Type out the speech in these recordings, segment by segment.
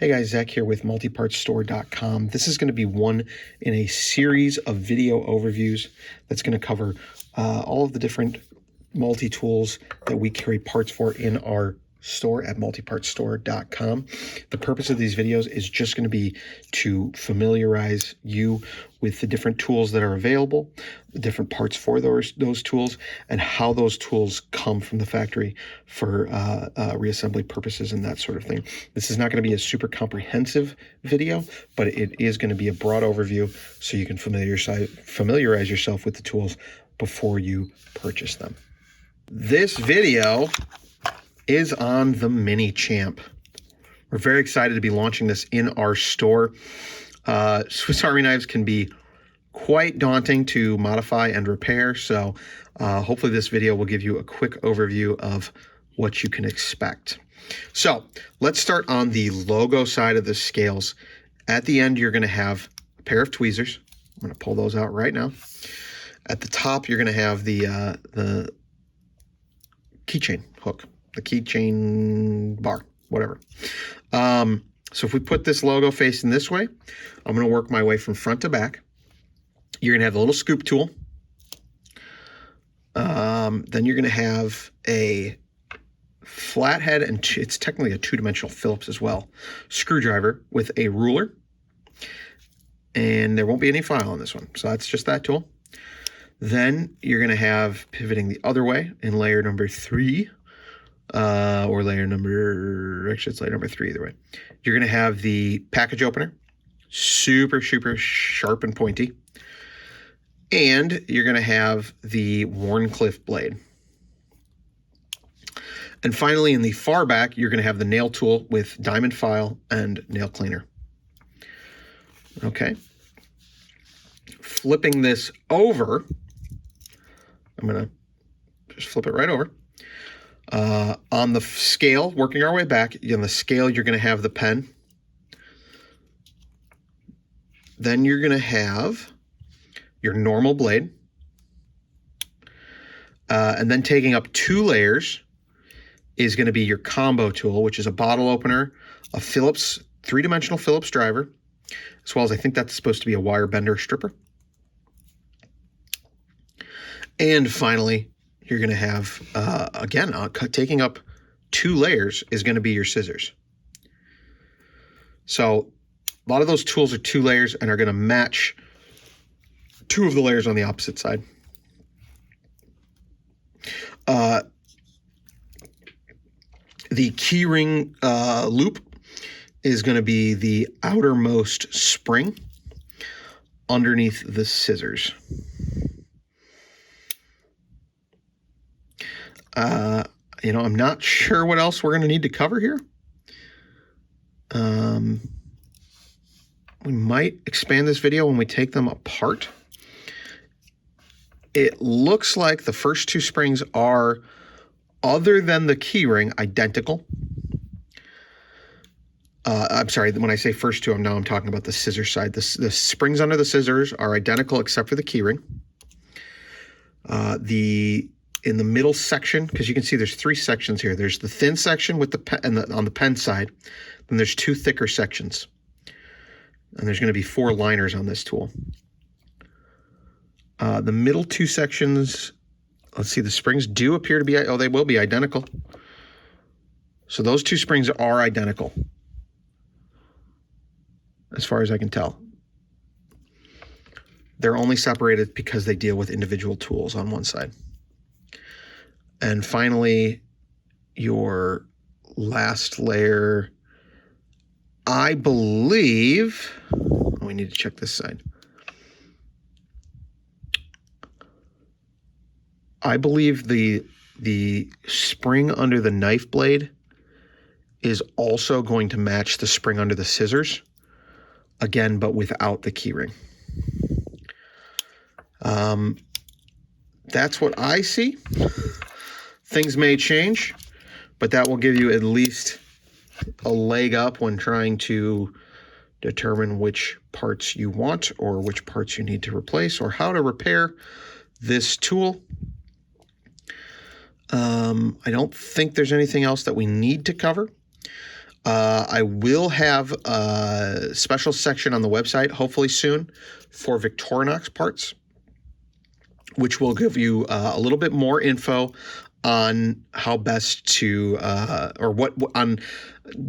Hey guys, Zach here with multipartstore.com. This is going to be one in a series of video overviews that's going to cover all of the different multi-tools that we carry parts for in our store at multipartstore.com. The purpose of these videos is just going to be to familiarize you with the different tools that are available, the different parts for those tools, and how those tools come from the factory for reassembly purposes and that sort of thing. This is not going to be a super comprehensive video, but it is going to be a broad overview so you can familiarize yourself with the tools before you purchase them. This video is on the Mini-Champ. We're very excited to be launching this in our store. Swiss Army knives can be quite daunting to modify and repair, so hopefully this video will give you a quick overview of what you can expect. So let's start on the logo side of the scales. At the end, you're going to have a pair of tweezers. I'm going to pull those out right now. At the top, you're going to have the keychain hook, the keychain bar, whatever. So if we put this logo facing this way, I'm going to work my way from front to back. You're going to have the little scoop tool. Then you're going to have a flathead, and it's technically a two-dimensional Phillips as well, screwdriver with a ruler. And there won't be any file on this one, so that's just that tool. Then you're going to have, pivoting the other way in layer number 3, or layer number, actually it's layer number 3 either way. You're going to have the package opener, super sharp and pointy. And you're going to have the Wharncliffe blade. And finally, in the far back, you're going to have the nail tool with diamond file and nail cleaner. Okay. Flipping this over, I'm going to just flip it right over. On the scale, working our way back, on the scale, you're going to have the pen. Then you're going to have your normal blade. And then taking up 2 layers is going to be your combo tool, which is a bottle opener, a Phillips, 3-dimensional Phillips driver, as well as I think that's supposed to be a wire bender stripper. And finally, you're going to have, again, taking up 2 layers is going to be your scissors. So a lot of those tools are 2 layers and are going to match 2 of the layers on the opposite side. The keyring loop is going to be the outermost spring underneath the scissors. I'm not sure what else we're going to need to cover here. We might expand this video when we take them apart. It looks like the first 2 springs are, other than the keyring, identical. I'm sorry, when I say first 2, I'm talking about the scissor side. The springs under the scissors are identical except for the keyring. In the middle section, because you can see there's 3 sections here. There's the thin section with the pen on the pen side. Then there's 2 thicker sections. And there's going to be 4 liners on this tool. The middle 2 sections, let's see, the springs do appear to be, they will be identical. So those 2 springs are identical, as far as I can tell. They're only separated because they deal with individual tools on one side. And finally, your last layer, I believe, we need to check this side. I believe the spring under the knife blade is also going to match the spring under the scissors, again, but without the keyring. That's what I see. Things may change, but that will give you at least a leg up when trying to determine which parts you want or which parts you need to replace or how to repair this tool. I don't think there's anything else that we need to cover. I will have a special section on the website, hopefully soon, for Victorinox parts, which will give you a little bit more info on how best to, on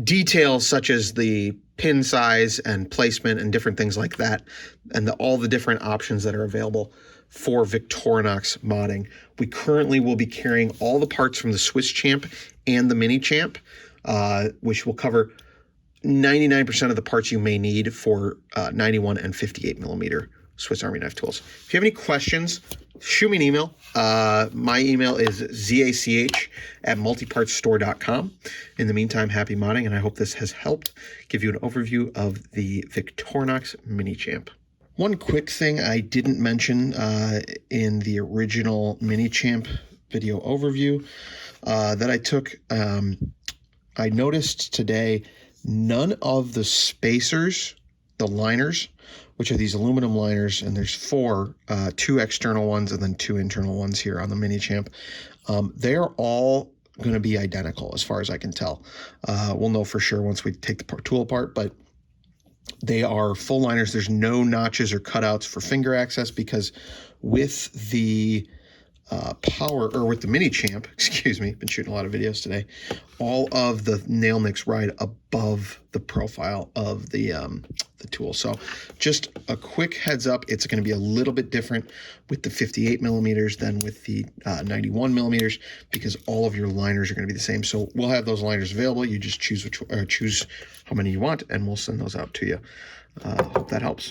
details such as the pin size and placement and different things like that, and all the different options that are available for Victorinox modding. We currently will be carrying all the parts from the Swisschamp and the mini-champ, which will cover 99% of the parts you may need for 91 and 58 millimeter Swiss Army knife tools. If you have any questions, shoot me an email. My email is zach@multipartsstore.com. In the meantime, happy modding, and I hope this has helped give you an overview of the Victorinox mini-champ. One quick thing I didn't mention in the original mini-champ video overview that I took, I noticed today none of the spacers, the liners, which are these aluminum liners, and there's four, two external ones and then two internal ones here on the mini-champ. They are all going to be identical as far as I can tell. We'll know for sure once we take the tool apart, but they are full liners. There's no notches or cutouts for finger access because with the with the mini-champ, excuse me, been shooting a lot of videos today, all of the nail nicks ride above the profile of the tool. So just a quick heads up, it's going to be a little bit different with the 58 millimeters than with the 91 millimeters because all of your liners are going to be the same. So we'll have those liners available. You just choose choose how many you want, and we'll send those out to you. Hope that helps.